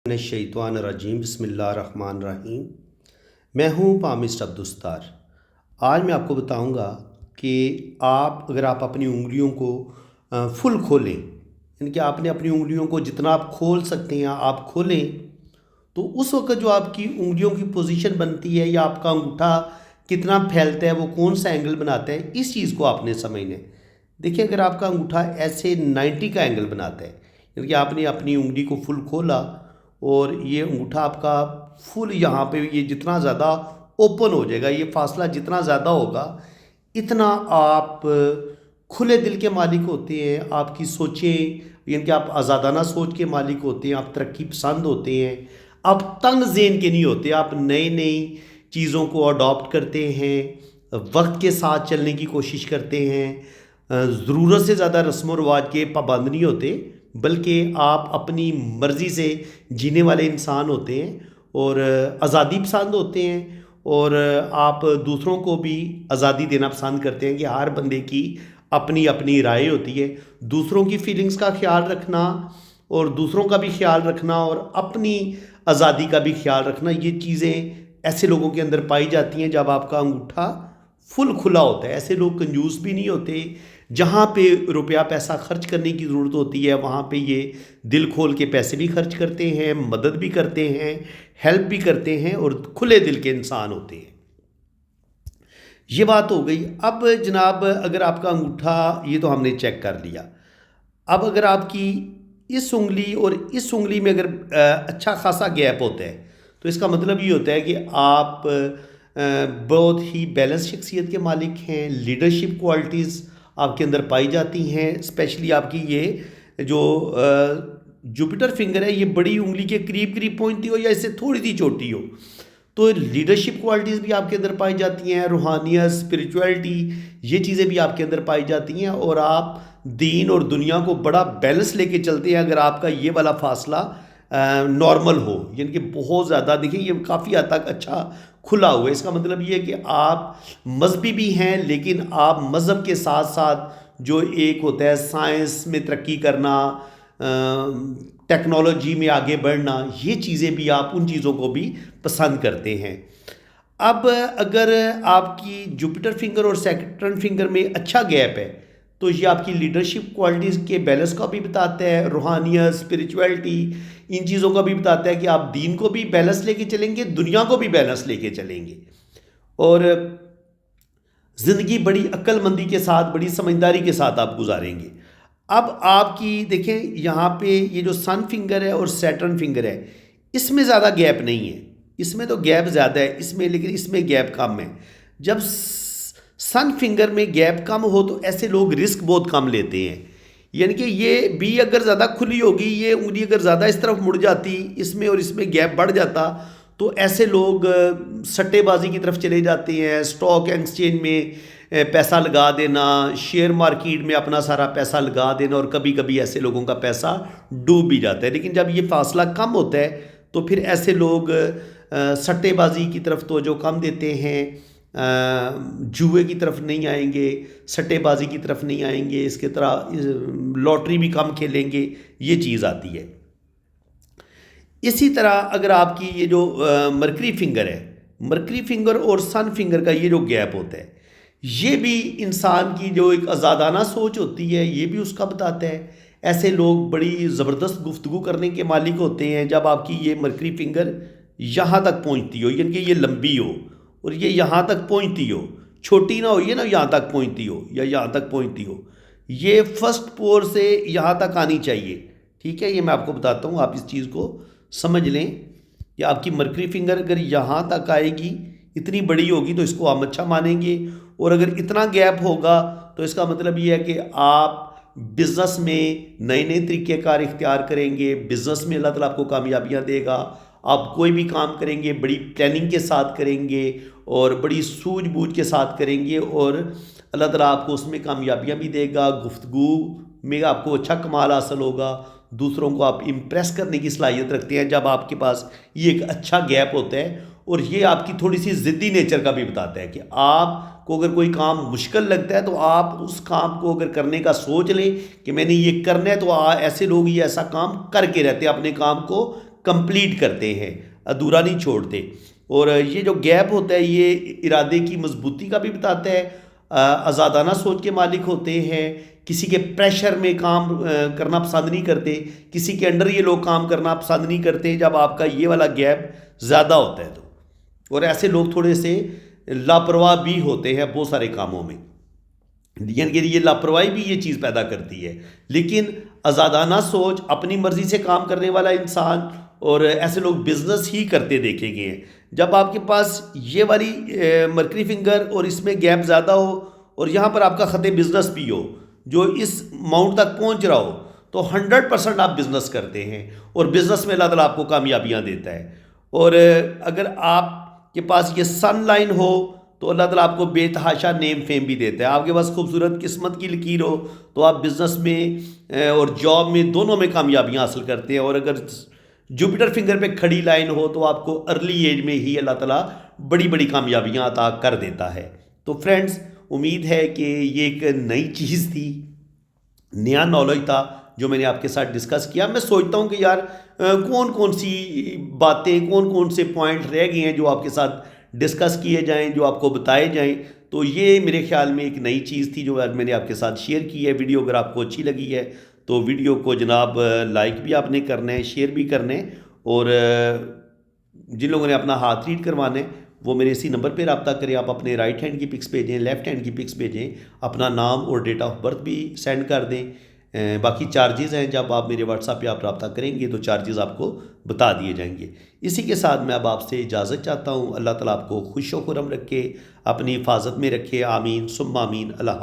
शैतानरजीम बिस्मिल्लाहिर्रहमानिर्रहीम। मैं हूँ पामिस्ट अब्दुस्तार। आज मैं आपको बताऊँगा कि अगर आप अपनी उंगलियों को फुल खोलें, यानी कि आपने अपनी उंगलियों को जितना आप खोल सकते हैं आप खोलें, तो उस वक्त जो आपकी उंगलियों की पोजीशन बनती है या आपका अंगूठा कितना फैलता है, वो कौन सा एंगल बनाता है, इस चीज़ को आपने समझना है। देखिए, अगर आपका अंगूठा ऐसे 90 का एंगल बनाता है, यानी कि आपने अपनी उंगली को फुल खोला और ये अंगूठा आपका फुल यहाँ पे ये जितना ज़्यादा ओपन हो जाएगा, ये फासला जितना ज़्यादा होगा, इतना आप खुले दिल के मालिक होते हैं। आपकी सोचें, यानी कि आप आज़ादाना सोच के मालिक होते हैं, आप तरक्की पसंद होते हैं, आप तंग ज़ेन के नहीं होते, आप नई नई चीज़ों को अडॉप्ट करते हैं, वक्त के साथ चलने की कोशिश करते हैं, ज़रूरत से ज़्यादा रस्म व रवाज के पाबंद नहीं होते, बल्कि आप अपनी मर्ज़ी से जीने वाले इंसान होते हैं और आज़ादी पसंद होते हैं। और आप दूसरों को भी आज़ादी देना पसंद करते हैं कि हर बंदे की अपनी अपनी राय होती है। दूसरों की फीलिंग्स का ख्याल रखना और दूसरों का भी ख्याल रखना और अपनी आज़ादी का भी ख्याल रखना, ये चीज़ें ऐसे लोगों के अंदर पाई जाती हैं जब आपका अंगूठा फुल खुला होता है। ऐसे लोग कंजूस भी नहीं होते। जहाँ पे रुपया पैसा खर्च करने की ज़रूरत होती है, वहाँ पे ये दिल खोल के पैसे भी खर्च करते हैं, मदद भी करते हैं, हेल्प भी करते हैं और खुले दिल के इंसान होते हैं। ये बात हो गई। अब जनाब, अगर आपका अंगूठा, ये तो हमने चेक कर लिया। अब अगर आपकी इस उंगली और इस उंगली में अगर अच्छा खासा गैप होता है, तो इसका मतलब ये होता है कि आप बहुत ही बैलेंस शख्सियत के मालिक हैं। लीडरशिप क्वालिटीज़ आपके अंदर पाई जाती हैं। स्पेशली आपकी ये जो जुपिटर फिंगर है, ये बड़ी उंगली के करीब करीब पहुंचती हो या इससे थोड़ी सी छोटी हो, तो लीडरशिप क्वालिटीज़ भी आपके अंदर पाई जाती हैं। रूहानियत, स्पिरिचुअलिटी, ये चीज़ें भी आपके अंदर पाई जाती हैं और आप दीन और दुनिया को बड़ा बैलेंस लेके चलते हैं अगर आपका ये वाला फासला नॉर्मल हो, यानी कि बहुत ज़्यादा। देखिए, ये काफ़ी हद तक अच्छा खुला हुआ है। इसका मतलब ये है कि आप मजहबी भी हैं, लेकिन आप मज़हब के साथ साथ जो एक होता है साइंस में तरक्की करना, टेक्नोलॉजी में आगे बढ़ना, ये चीज़ें भी आप उन चीज़ों को भी पसंद करते हैं। अब अगर आपकी जुपिटर फिंगर और सैटर्न फिंगर में अच्छा गैप है, तो ये आपकी लीडरशिप क्वालिटीज़ के बैलेंस का भी बताता है, रूहानियत, स्पिरिचुअलिटी, इन चीज़ों का भी बताता है कि आप दीन को भी बैलेंस लेके चलेंगे, दुनिया को भी बैलेंस लेके चलेंगे और ज़िंदगी बड़ी अक्लमंदी के साथ, बड़ी समझदारी के साथ आप गुजारेंगे। अब आपकी देखें, यहाँ पे ये जो सन फिंगर है और सैटर्न फिंगर है, इसमें ज़्यादा गैप नहीं है। इसमें तो गैप ज़्यादा है इसमें, लेकिन इसमें गैप कम है। जब सन फिंगर में गैप कम हो तो ऐसे लोग रिस्क बहुत कम लेते हैं। यानी कि ये भी अगर ज़्यादा खुली होगी, ये उंगली अगर ज़्यादा इस तरफ मुड़ जाती, इसमें और इसमें गैप बढ़ जाता, तो ऐसे लोग सट्टेबाजी की तरफ चले जाते हैं। स्टॉक एक्सचेंज में पैसा लगा देना, शेयर मार्केट में अपना सारा पैसा लगा देना, और कभी कभी ऐसे लोगों का पैसा डूब भी जाता है। लेकिन जब ये फासला कम होता है तो फिर ऐसे लोग सट्टेबाजी की तरफ तवज्जो कम देते हैं, जुए की तरफ नहीं आएंगे, सट्टेबाजी की तरफ नहीं आएंगे, इसके तरह लॉटरी भी कम खेलेंगे, ये चीज़ आती है। इसी तरह अगर आपकी ये जो मरकरी फिंगर है, मरकरी फिंगर और सन फिंगर का ये जो गैप होता है, ये भी इंसान की जो एक आज़ादाना सोच होती है, ये भी उसका बताता है। ऐसे लोग बड़ी ज़बरदस्त गुफ्तगू करने के मालिक होते हैं जब आपकी ये मरकरी फिंगर यहाँ तक पहुँचती हो, यानी कि ये लंबी हो और ये यहाँ तक पहुँचती हो, छोटी ना हो ये ना यहाँ तक पहुँचती हो या यहाँ तक पहुँचती हो, ये फर्स्ट पोर से यहाँ तक आनी चाहिए। ठीक है, ये मैं आपको बताता हूँ, आप इस चीज़ को समझ लें कि आपकी मरकरी फिंगर अगर यहाँ तक आएगी, इतनी बड़ी होगी, तो इसको हम अच्छा मानेंगे। और अगर इतना गैप होगा तो इसका मतलब ये है कि आप बिज़नेस में नए नए तरीक़ेकार इख्तियार करेंगे, बिज़नेस में अल्लाह ताला आपको कामयाबियाँ देगा। आप कोई भी काम करेंगे बड़ी प्लानिंग के साथ करेंगे और बड़ी सूझबूझ के साथ करेंगे और अल्लाह ताला आपको उसमें कामयाबियाँ भी देगा। गुफ्तगू में आपको अच्छा कमाल हासिल होगा, दूसरों को आप इम्प्रेस करने की सलाहियत रखते हैं जब आपके पास ये एक अच्छा गैप होता है। और ये आपकी थोड़ी सी ज़िद्दी नेचर का भी बताता है कि आपको अगर कोई काम मुश्किल लगता है तो आप उस काम को अगर करने का सोच लें कि मैंने ये करना है, तो ऐसे लोग ये ऐसा काम करके रहते हैं, अपने काम को कंप्लीट करते हैं, अधूरा नहीं छोड़ते। और ये जो गैप होता है ये इरादे की मजबूती का भी बताता है। आज़ादाना सोच के मालिक होते हैं, किसी के प्रेशर में काम करना पसंद नहीं करते, किसी के अंडर ये लोग काम करना पसंद नहीं करते जब आपका ये वाला गैप ज़्यादा होता है तो। और ऐसे लोग थोड़े से लापरवाह भी होते हैं बहुत सारे कामों में, यानी कि ये लापरवाही भी ये चीज़ पैदा करती है। लेकिन आज़ादाना सोच, अपनी मर्ज़ी से काम करने वाला इंसान, और ऐसे लोग बिज़नेस ही करते देखे गए हैं। जब आपके पास ये वाली मरकरी फिंगर और इसमें गैप ज़्यादा हो और यहाँ पर आपका ख़त बिज़नेस भी हो जो इस अमाउंट तक पहुँच रहा हो, तो 100% आप बिज़नेस करते हैं और बिज़नेस में अल्लाह ताला आपको कामयाबियाँ देता है। और अगर आपके पास ये सन लाइन हो तो अल्लाह ताला आपको बेतहाशा नेम फेम भी देता है। आपके पास खूबसूरत किस्मत की लकीर हो तो आप बिज़नेस में और जॉब में दोनों में कामयाबियाँ हासिल करते हैं। और अगर जुपिटर फिंगर पे खड़ी लाइन हो तो आपको अर्ली एज में ही अल्लाह ताला बड़ी बड़ी कामयाबियाँ अता कर देता है। तो फ्रेंड्स, उम्मीद है कि ये एक नई चीज़ थी, नया नॉलेज था जो मैंने आपके साथ डिस्कस किया। मैं सोचता हूँ कि यार कौन कौन सी बातें, कौन कौन से पॉइंट रह गए हैं जो आपके साथ डिस्कस किए जाएं, जो आपको बताए जाएं। तो ये मेरे ख्याल में एक नई चीज़ थी जो आज मैंने आपके साथ शेयर की है। वीडियो अगर आपको अच्छी लगी है तो वीडियो को जनाब लाइक भी आपने करना है, शेयर भी करना है। और जिन लोगों ने अपना हाथ रीड करवाना है वो मेरे इसी नंबर पे रब्ता करें। आप अपने राइट हैंड की पिक्स भेजें, लेफ़्ट हैंड की पिक्स भेजें, अपना नाम और डेट ऑफ बर्थ भी सेंड कर दें। बाकी चार्जेस हैं, जब आप मेरे व्हाट्सएप पे आप रब्ता करेंगे तो चार्जेस आपको बता दिए जाएंगे। इसी के साथ मैं अब आपसे इजाज़त चाहता हूँ। अल्लाह ताला आपको खुश व खुर्रम रखे, अपनी हिफाजत में रखे। आमीन सुम्मा आमीन। अल्लाह।